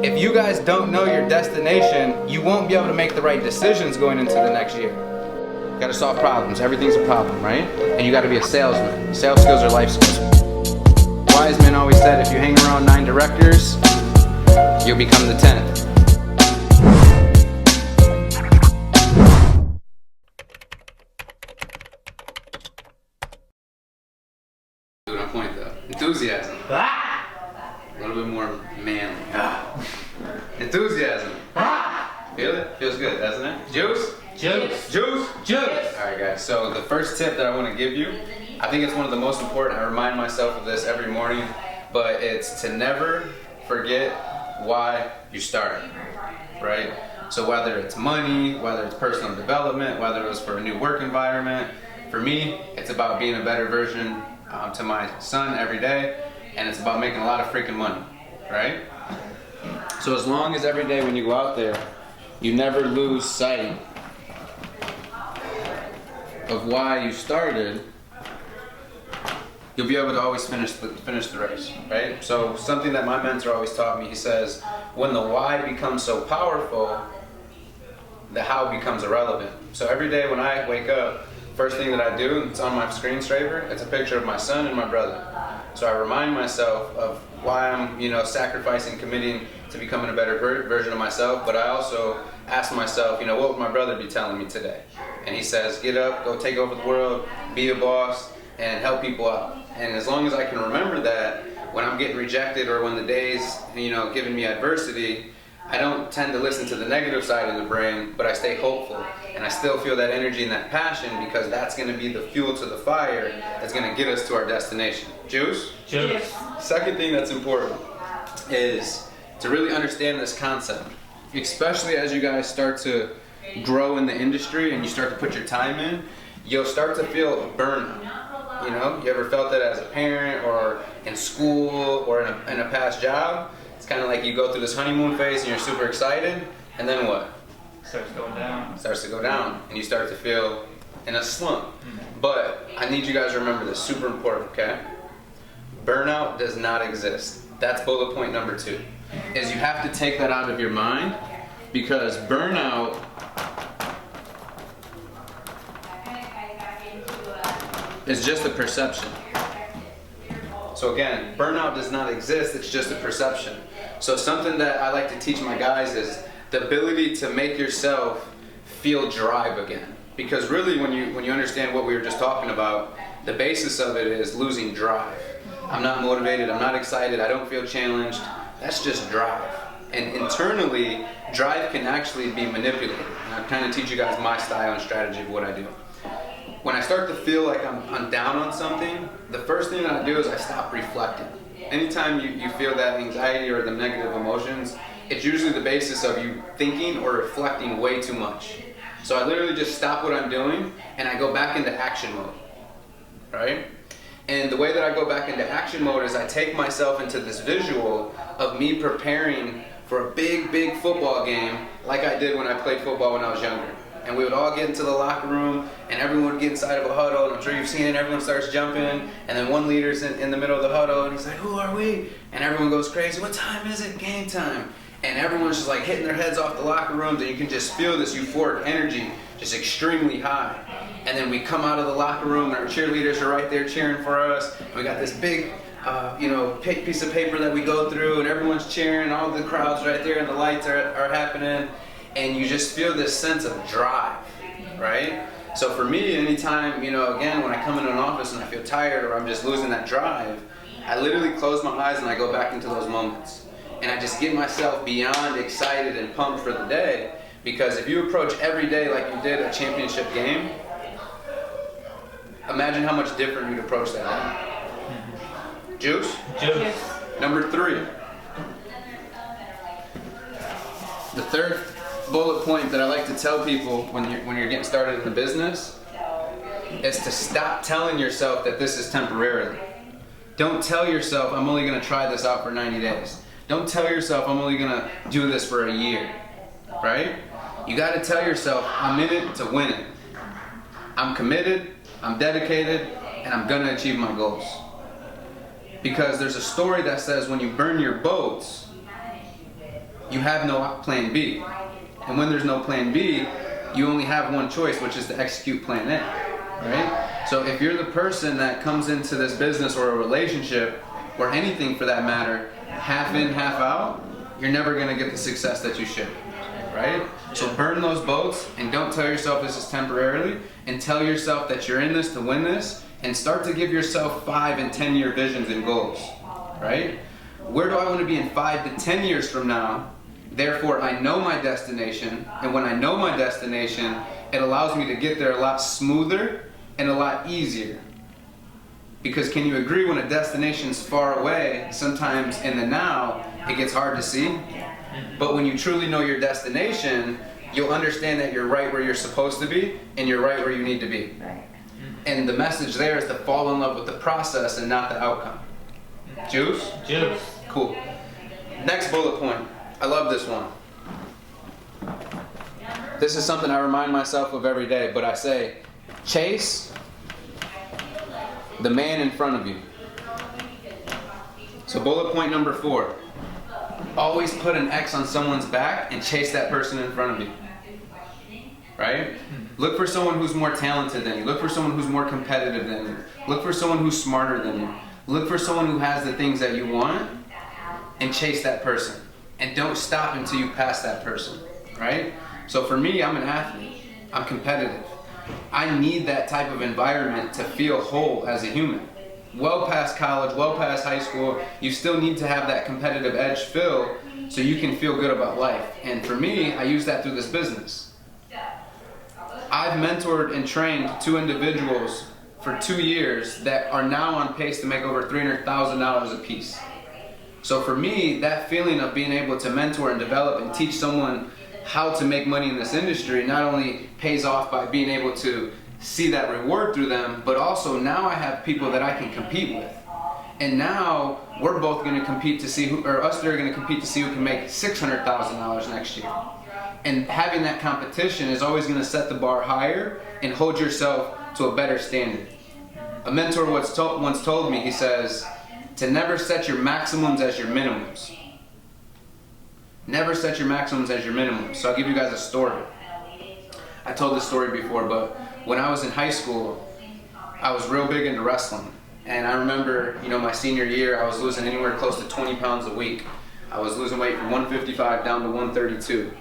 If you guys don't know your destination, you won't be able to make the right decisions going into the next year. You gotta solve problems. Everything's a problem, right? And you gotta be a salesman. Sales skills are life skills. Wise men always said, if you hang around 9 directors, you'll become the 10th. Doing a point though. Enthusiasm. A little bit more manly. Enthusiasm. Feel it? Feels good, doesn't it? Juice? Juice. Juice? Juice. Alright guys, so the first tip that I want to give you, I think it's one of the most important. I remind myself of this every morning, but it's to never forget why you started, right? So whether it's money, whether it's personal development, whether it was for a new work environment, for me, it's about being a better version to my son every day, and it's about making a lot of freaking money, right? So as long as every day when you go out there, you never lose sight of why you started, you'll be able to always finish the race, right? So something that my mentor always taught me, he says, when the why becomes so powerful, the how becomes irrelevant. So every day when I wake up, first thing that I do, it's on my screensaver, it's a picture of my son and my brother. So I remind myself of why I'm, sacrificing, committing to becoming a better version of myself, but I also ask myself, what would my brother be telling me today? And he says, get up, go take over the world, be a boss, and help people out. And as long as I can remember that, when I'm getting rejected or when the day's, giving me adversity, I don't tend to listen to the negative side of the brain, but I stay hopeful. And I still feel that energy and that passion, because that's going to be the fuel to the fire that's going to get us to our destination. Juice? Juice. Second thing that's important is to really understand this concept, especially as you guys start to grow in the industry and you start to put your time in, you'll start to feel a burnout. You ever felt that as a parent or in school or in a past job? It's kind of like you go through this honeymoon phase and you're super excited, and then what? Starts going down. Starts to go down, and you start to feel in a slump. But I need you guys to remember this, super important, okay? Burnout does not exist. That's bullet point number 2, is you have to take that out of your mind, because burnout is just a perception. So again, burnout does not exist, it's just a perception. So something that I like to teach my guys is the ability to make yourself feel drive again. Because really when you understand what we were just talking about, the basis of it is losing drive. I'm not motivated, I'm not excited, I don't feel challenged. That's just drive. And internally, drive can actually be manipulated. And I kind of teach you guys my style and strategy of what I do. When I start to feel like I'm down on something, the first thing that I do is I stop reflecting. Anytime you feel that anxiety or the negative emotions, it's usually the basis of you thinking or reflecting way too much. So I literally just stop what I'm doing and I go back into action mode, right? And the way that I go back into action mode is I take myself into this visual of me preparing for a big, big football game like I did when I played football when I was younger. And we would all get into the locker room and everyone would get inside of a huddle, and I'm sure you've seen it, everyone starts jumping, and then one leader's in the middle of the huddle and he's like, who are we? And everyone goes crazy, what time is it? Game time. And everyone's just like hitting their heads off the locker rooms, and you can just feel this euphoric energy just extremely high. And then we come out of the locker room and our cheerleaders are right there cheering for us. And we got this big piece of paper that we go through, and everyone's cheering, all the crowds right there, and the lights are happening. And you just feel this sense of drive, right? So for me, anytime, again, when I come into an office and I feel tired or I'm just losing that drive, I literally close my eyes and I go back into those moments. And I just get myself beyond excited and pumped for the day, because if you approach every day like you did a championship game, imagine how much different you'd approach that day. Juice? Juice. Number 3. The third bullet point that I like to tell people when you're getting started in the business is to stop telling yourself that this is temporarily. Don't tell yourself, I'm only going to try this out for 90 days. Don't tell yourself, I'm only going to do this for a year, right? You got to tell yourself, I'm in it to win it. I'm committed, I'm dedicated, and I'm going to achieve my goals. Because there's a story that says when you burn your boats, you have no plan B. And when there's no plan B, you only have one choice, which is to execute plan A, right? So if you're the person that comes into this business or a relationship, or anything for that matter, half in, half out, you're never gonna get the success that you should, right? So burn those boats and don't tell yourself this is temporarily, and tell yourself that you're in this to win this, and start to give yourself 5 and 10 year visions and goals, right? Where do I want to be in 5 to 10 years from now? Therefore, I know my destination, and when I know my destination, it allows me to get there a lot smoother and a lot easier. Because can you agree, when a destination's far away, sometimes in the now, it gets hard to see? But when you truly know your destination, you'll understand that you're right where you're supposed to be, and you're right where you need to be. And the message there is to fall in love with the process and not the outcome. Juice? Juice. Cool. Next bullet point. I love this one. This is something I remind myself of every day, but I say, chase the man in front of you. So bullet point number 4. Always put an X on someone's back and chase that person in front of you. Right? Look for someone who's more talented than you. Look for someone who's more competitive than you. Look for someone who's smarter than you. Look for someone who has the things that you want, and chase that person. And don't stop until you pass that person, right? So for me, I'm an athlete. I'm competitive. I need that type of environment to feel whole as a human. Well past college, well past high school, you still need to have that competitive edge feel so you can feel good about life. And for me, I use that through this business. I've mentored and trained 2 individuals for 2 years that are now on pace to make over $300,000 a piece. So for me, that feeling of being able to mentor and develop and teach someone how to make money in this industry not only pays off by being able to see that reward through them, but also now I have people that I can compete with. And now we're both going to compete to see who, or us three are going to compete to see who can make $600,000 next year. And having that competition is always going to set the bar higher and hold yourself to a better standard. A mentor once told me, he says, to never set your maximums as your minimums. Never set your maximums as your minimums. So I'll give you guys a story. I told this story before, but when I was in high school, I was real big into wrestling. And I remember, my senior year, I was losing anywhere close to 20 pounds a week. I was losing weight from 155 down to 132.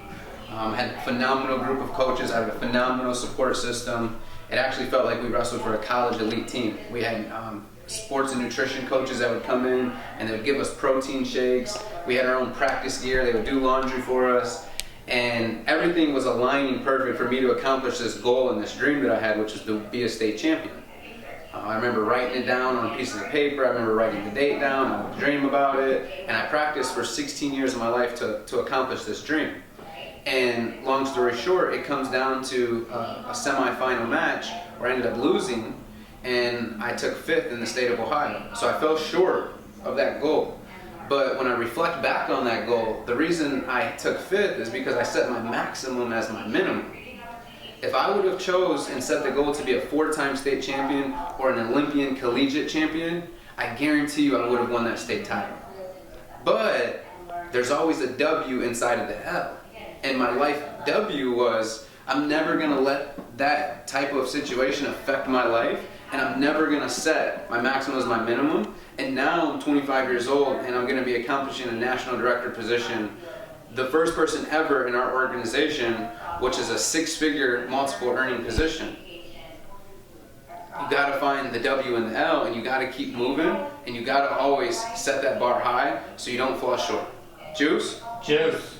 I had a phenomenal group of coaches. I had a phenomenal support system. It actually felt like we wrestled for a college elite team. We had sports and nutrition coaches that would come in and they would give us protein shakes. We had our own practice gear. They would do laundry for us. And everything was aligning perfect for me to accomplish this goal and this dream that I had, which was to be a state champion. I remember writing it down on pieces of paper. I remember writing the date down. I would dream about it. And I practiced for 16 years of my life to accomplish this dream. And long story short, it comes down to a semifinal match where I ended up losing, and I took 5th in the state of Ohio. So I fell short of that goal. But when I reflect back on that goal, the reason I took 5th is because I set my maximum as my minimum. If I would have chose and set the goal to be a 4-time state champion or an Olympian collegiate champion, I guarantee you I would have won that state title. But there's always a W inside of the L. And my life W was, I'm never going to let that type of situation affect my life, and I'm never going to set my maximum as my minimum. And now I'm 25 years old, and I'm going to be accomplishing a national director position, the first person ever in our organization, which is a 6-figure multiple earning position. You got to find the W and the L, and you got to keep moving, and you got to always set that bar high so you don't fall short. Juice? Juice.